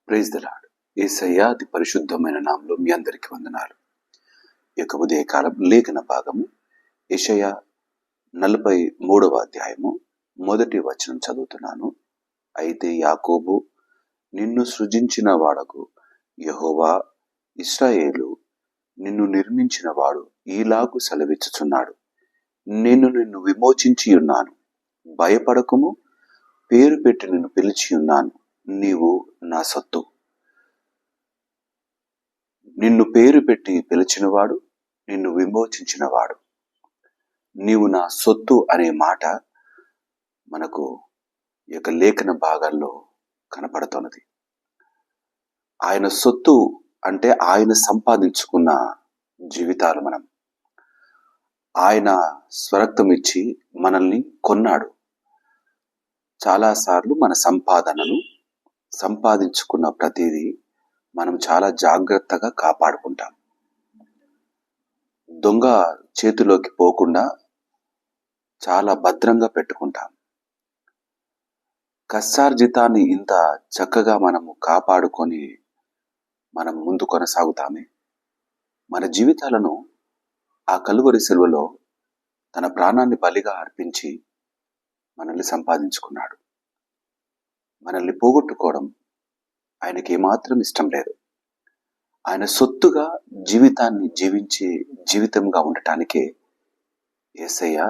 Praise the lord. యేసయ్య అతి పరిశుద్ధమైన నామములో మీ అందరికీ వందనాలు. ఈ యొక్క ఉదయకాలం లేఖన భాగము యెషయా 43వ అధ్యాయము 1వ వచనం చదువుతున్నాను. అయితే యాకోబు నిన్ను సృజించిన వాడకు యెహోవా, ఇశ్రాయేలు నిన్ను నిర్మించిన వాడు ఈలాగు సెలవిచ్చుచున్నాడు. నిన్ను విమోచించి ఉన్నాను, భయపడకుము, పేరు పెట్టి నిన్ను పిలిచి ఉన్నాను, నీవు నా సొత్తు. నిన్ను పేరు పెట్టి పిలిచినవాడు, నిన్ను విమోచించినవాడు, నీవు నా సొత్తు అనే మాట మనకు ఈ యొక్క లేఖన భాగాల్లో కనపడుతున్నది. ఆయన సొత్తు అంటే ఆయన సంపాదించుకున్న జీవితాలు. ఆయన స్వరక్తం ఇచ్చి మనల్ని కొన్నాడు. చాలాసార్లు మన సంపాదించుకున్న ప్రతిదీ మనం చాలా జాగ్రత్తగా కాపాడుకుంటాం. దొంగ చేతిలోకి పోకుండా చాలా భద్రంగా పెట్టుకుంటాం. కష్టార్జితాన్ని ఇంత చక్కగా మనము కాపాడుకొని మనం ముందు కొనసాగుతామే. మన జీవితాలను ఆ కలువరి సిలువలో తన ప్రాణాన్ని బలిగా అర్పించి మనల్ని సంపాదించుకున్నాడు. మనల్ని పోగొట్టుకోవడం ఆయనకి ఏమాత్రం ఇష్టం లేదు. ఆయన సొత్తుగా జీవితాన్ని జీవితంగా ఉండటానికే యేసయ్య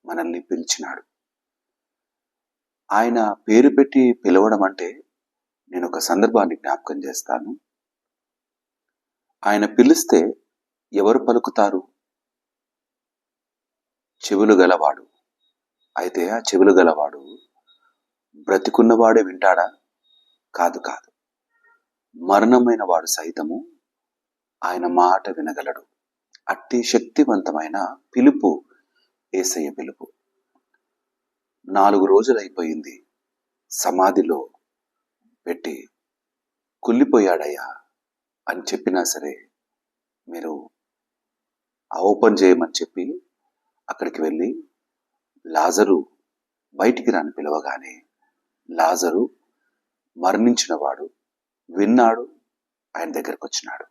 మనల్ని పిలిచినాడు. ఆయన పేరు పెట్టి పిలవడం అంటే, నేను ఒక సందర్భాన్ని జ్ఞాపకం చేస్తాను. ఆయన పిలిస్తే ఎవరు పలుకుతారు? చెవులు గలవాడు. అయితే ఆ చెవులు గలవాడు బ్రతికున్నవాడే వింటాడా? కాదు. మరణమైన వాడు సైతము ఆయన మాట వినగలడు. అట్టి శక్తివంతమైన పిలుపు యేసయ్య పిలుపు. 4 రోజులైపోయింది సమాధిలో పెట్టి, కుళ్ళిపోయాడయ్యా అని చెప్పినా సరే మీరు ఓపెన్ చేయమని చెప్పి అక్కడికి వెళ్ళి లాజరు బయటికి రాని పిలవగానే లాజరు మరణించిన వాడు విన్నాడు, ఆయన దగ్గరకు వచ్చినాడు,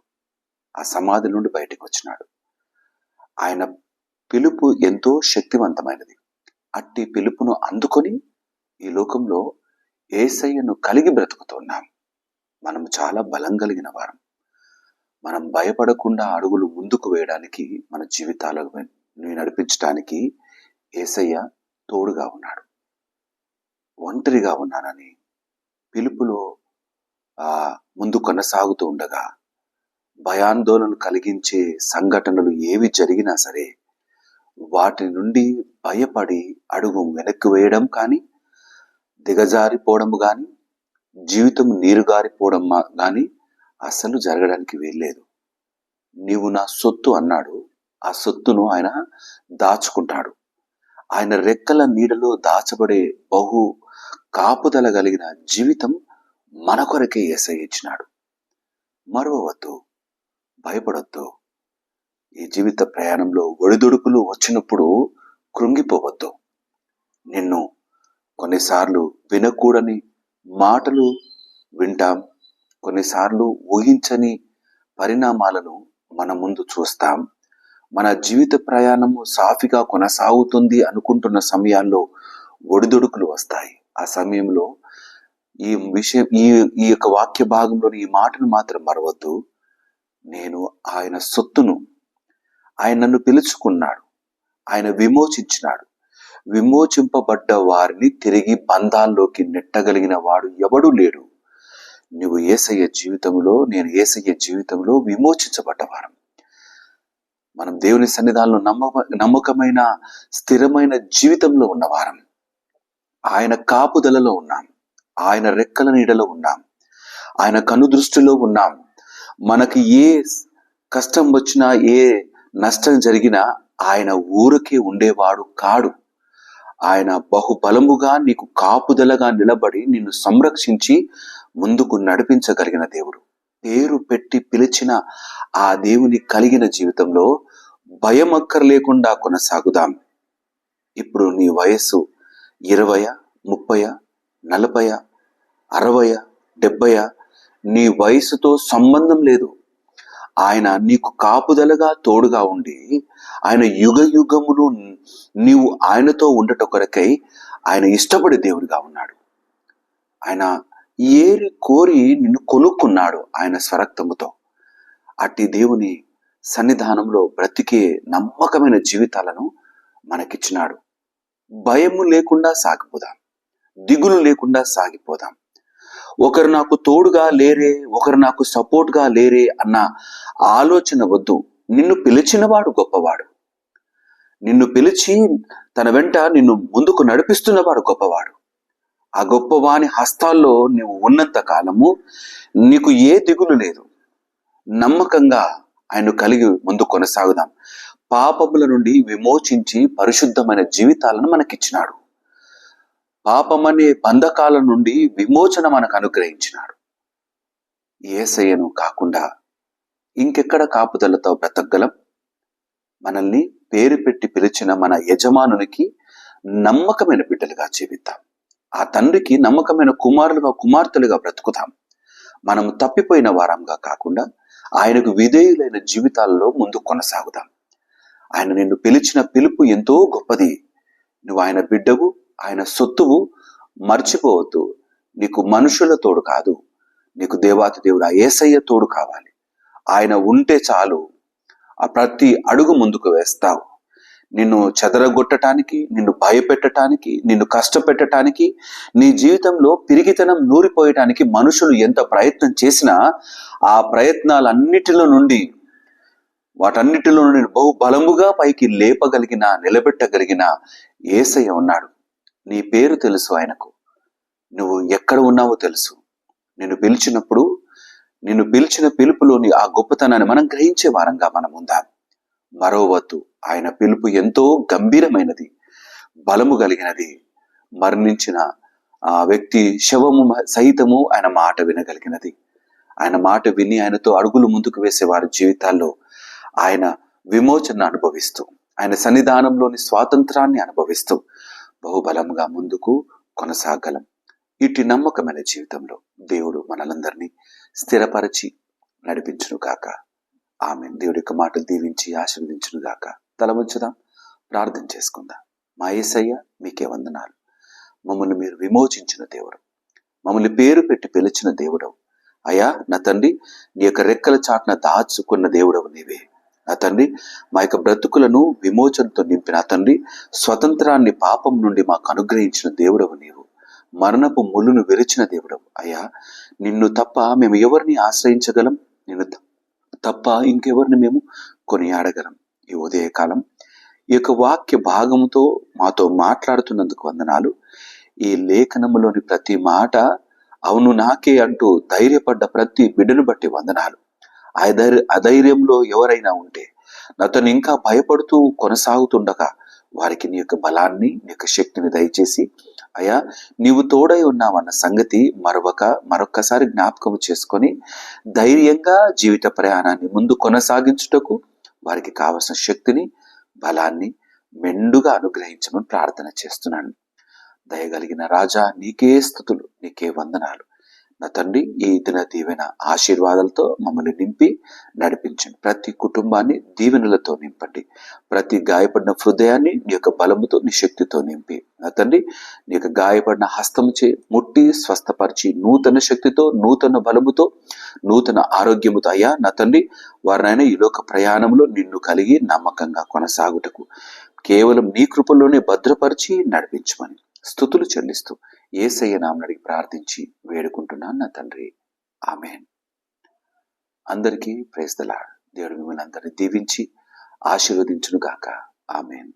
ఆ సమాధి నుండి బయటకు వచ్చినాడు. ఆయన పిలుపు ఎంతో శక్తివంతమైనది. అట్టి పిలుపును అందుకొని ఈ లోకంలో యేసయ్యను కలిగి బ్రతుకుతున్నాం. మనం చాలా బలం కలిగిన వారం. మనం భయపడకుండా అడుగులు ముందుకు వేయడానికి, మన జీవితాలను నడిపించడానికి యేసయ్య తోడుగా ఉన్నాడు. ఒంటరిగా ఉన్నానని పిలుపులో ముందు కొనసాగుతూ ఉండగా భయాందోళన కలిగించే సంఘటనలు ఏవి జరిగినా సరే వాటి నుండి భయపడి అడుగు వెనక్కి వేయడం కానీ, దిగజారిపోవడం కానీ, జీవితం నీరుగారిపోవడం కానీ అసలు జరగడానికి వీల్లేదు. నీవు నా సొత్తు అన్నాడు. ఆ సొత్తును ఆయన దాచుకుంటాడు. ఆయన రెక్కల నీడలో దాచబడే బహు కాపుదల కలిగిన జీవితం మన కొరకే యేసయ్య ఇచ్చినాడు. మరువవద్దు, భయపడొద్దు. ఈ జీవిత ప్రయాణంలో ఒడిదుడుకులు వచ్చినప్పుడు కృంగిపోవద్దు. నిన్ను కొన్నిసార్లు వినకూడని మాటలు వింటాం, కొన్నిసార్లు ఊహించని పరిణామాలను మన ముందు చూస్తాం. మన జీవిత ప్రయాణము సాఫీగా కొనసాగుతుంది అనుకుంటున్న సమయాల్లో ఒడిదుడుకులు వస్తాయి. ఆ సమయంలో ఈ యొక్క వాక్య భాగంలోని ఈ మాటను మాత్రం మరవద్దు. నేను ఆయన సొత్తును. ఆయన నన్ను పిలుచుకున్నాడు, ఆయన విమోచించినాడు. విమోచింపబడ్డ వారిని తిరిగి బంధాల్లోకి నెట్టగలిగిన వాడు ఎవడూ లేడు. నువ్వు యేసయ్య జీవితంలో, నేను యేసయ్య జీవితంలో విమోచించబడ్డవారం. మనం దేవుని సన్నిధానంలో నమ్మకమైన స్థిరమైన జీవితంలో ఉన్నవారం. ఆయన కాపుదలలో ఉన్నాం, ఆయన రెక్కల నీడలో ఉన్నాం, ఆయన కనుదృష్టిలో ఉన్నాం. మనకి ఏ కష్టం వచ్చినా, ఏ నష్టం జరిగినా ఆయన ఊరికే ఉండేవాడు కాడు. ఆయన బహుబలముగా నీకు కాపుదలగా నిలబడి నిన్ను సంరక్షించి ముందుకు నడిపించగలిగిన దేవుడు. పేరు పెట్టి పిలిచిన ఆ దేవుని కలిగిన జీవితంలో భయం అక్కర్లేకుండా కొనసాగుదాం. ఇప్పుడు నీ వయస్సు 20, 30, 40, 60, 70 నీ వయసుతో సంబంధం లేదు. ఆయన నీకు కాపుదలగా తోడుగా ఉండి ఆయన యుగ యుగములు నీవు ఆయనతో ఉండట కొరకై ఆయన ఇష్టపడే దేవుడిగా ఉన్నాడు. ఆయన ఏరి కోరి నిన్ను కొనుక్కున్నాడు ఆయన స్వరక్తముతో. అట్టి దేవుని సన్నిధానంలో బ్రతికే నమ్మకమైన జీవితాలను మనకిచ్చినాడు. భయము లేకుండా సాగిపోదాం, దిగులు లేకుండా సాగిపోదాం. ఒకరు నాకు తోడుగా లేరే, ఒకరు నాకు సపోర్ట్గా లేరే అన్న ఆలోచన వద్దు. నిన్ను పిలిచినవాడు గొప్పవాడు. నిన్ను పిలిచి తన వెంట నిన్ను ముందుకు నడిపిస్తున్నవాడు గొప్పవాడు. ఆ గొప్పవాని హస్తాల్లో నువ్వు ఉన్నంత కాలము నీకు ఏ దిగులు లేదు. నమ్మకంగా ఆయన కలిగి ముందు కొనసాగుదాం. పాపముల నుండి విమోచించి పరిశుద్ధమైన జీవితాలను మనకిచ్చినాడు. పాపమనే బంధకాల నుండి విమోచన మనకు అనుగ్రహించినాడు. యేసయ్యను కాకుండా ఇంకెక్కడ కాపుదలతో బ్రతకగలం? మనల్ని పేరు పెట్టి పిలిచిన మన యజమానునికి నమ్మకమైన బిడ్డలుగా జీవిద్దాం. ఆ తండ్రికి నమ్మకమైన కుమారులుగా కుమార్తెలుగా బ్రతుకుతాం. మనం తప్పిపోయిన వారంగా కాకుండా ఆయనకు విధేయులైన జీవితాల్లో ముందు కొనసాగుదాం. ఆయన నిన్ను పిలిచిన పిలుపు ఎంతో గొప్పది. నువ్వు ఆయన బిడ్డవు, ఆయన సొత్తువు. మర్చిపోవద్దు. నీకు మనుషుల తోడు కాదు, నీకు దేవాతి దేవుడు ఆ యేసయ్య తోడు కావాలి. ఆయన ఉంటే చాలు, ఆ ప్రతి అడుగు ముందుకు వేస్తావు. నిన్ను చెదరగొట్టడానికి, నిన్ను భయపెట్టడానికి, నిన్ను కష్టపెట్టడానికి, నీ జీవితంలో పిరిగితనం నూరిపోయటానికి మనుషులు ఎంత ప్రయత్నం చేసినా ఆ ప్రయత్నాలన్నిటిలో నుండి వాటన్నిటిలో నుండి బహు బలముగా పైకి లేపగలిగిన, నిలబెట్టగలిగిన యేసయ్య ఉన్నాడు. నీ పేరు తెలుసు ఆయనకు. నువ్వు ఎక్కడ ఉన్నావో తెలుసు. నిన్ను పిలిచినప్పుడు, నిన్ను పిలిచిన పిలుపులోని ఆ గొప్పతనాన్ని మనం గ్రహించే వారంగా మనం ఉందాం. మరోవద్దు, ఆయన పిలుపు ఎంతో గంభీరమైనది, బలము కలిగినది. మరణించిన ఆ వ్యక్తి శవము సహితము ఆయన మాట వినగలిగినది. ఆయన మాట విని ఆయనతో అడుగులు ముందుకు వేసే వారి జీవితాల్లో ఆయన విమోచన అనుభవిస్తూ, ఆయన సన్నిధానంలోని స్వాతంత్రాన్ని అనుభవిస్తూ బహుబలంగా ముందుకు కొనసాగలం. ఇటు నమ్మకమైన జీవితంలో దేవుడు మనలందరినీ స్థిరపరిచి నడిపించును గాక. ఆమేన్. దేవుడి యొక్క మాటలు దీవించి ఆశీర్వదించును గాక. తల వంచుదాం, ప్రార్థన చేసుకుందాం. మా యేసయ్య మీకే వందనాలు. మమ్మల్ని మీరు విమోచించిన దేవుడు, మమ్మల్ని పేరు పెట్టి పిలిచిన దేవుడవు. అయ్యా నా తండ్రి, నీ యొక్క రెక్కల చాటున దాచుకున్న దేవుడవు నీవే. నా తండ్రి, మా యొక్క బ్రతుకులను విమోచనతో నింపిన తండ్రి, స్వతంత్రాన్ని పాపం నుండి మాకు అనుగ్రహించిన దేవుడవు నీవు. మరణపు ముళ్ళును విరిచిన దేవుడవు. అయ్యా, నిన్ను తప్ప మేము ఎవరిని ఆశ్రయించగలం? నిన్ను తప్ప ఇంకెవరిని మేము కొనియాడగలం? ఈ ఉదయకాలం ఈ యొక్క వాక్య భాగంతో మాతో మాట్లాడుతున్నందుకు వందనాలు. ఈ లేఖనములోని ప్రతి మాట అవును నాకే అంటూ ధైర్యపడ్డ ప్రతి బిడ్డను బట్టి వందనాలు. అధైర్యంలో ఎవరైనా ఉంటే అతను ఇంకా భయపడుతూ కొనసాగుతుండగా వారికి నీ యొక్క బలాన్ని, నీ యొక్క శక్తిని దయచేసి అయ్యా నీవు తోడై ఉన్నావన్న సంగతి మరొక్కసారి జ్ఞాపకం చేసుకొని ధైర్యంగా జీవిత ప్రయాణాన్ని ముందు కొనసాగించుటకు వారికి కావలసిన శక్తిని, బలాన్ని మెండుగా అనుగ్రహించమని ప్రార్థన చేస్తున్నాను. దయగలిగిన రాజా, నీకే స్తుతులు, నీకే వందనాలు. నా తండ్రి, ఈ దిన దీవెన ఆశీర్వాదాలతో మమ్మల్ని నింపి నడిపించండి. ప్రతి కుటుంబాన్ని దీవెనలతో నింపండి. ప్రతి గాయపడిన హృదయాన్ని నీ యొక్క బలముతో, నీ శక్తితో నింపి నా తండ్రి, నీ యొక్క గాయపడిన హస్తముచే ముట్టి స్వస్థపరిచి నూతన శక్తితో, నూతన బలముతో, నూతన ఆరోగ్యముతో అయ్యా నా తండ్రి వారినైనా ఈ లోక ప్రయాణంలో నిన్ను కలిగి నమ్మకంగా కొనసాగుటకు కేవలం నీ కృపలోనే భద్రపరిచి నడిపించమని స్తుతులు చెల్లిస్తూ యేసయ్య నామమున అడిగి ప్రార్థించి వేడుకుంటున్నాను నా తండ్రి. ఆమేన్. అందరికీ ప్రైజ్ ది లార్డ్. దేవుడు మిమ్మల్ని అందరినీ దీవించి ఆశీర్వదించును గాక. ఆమేన్.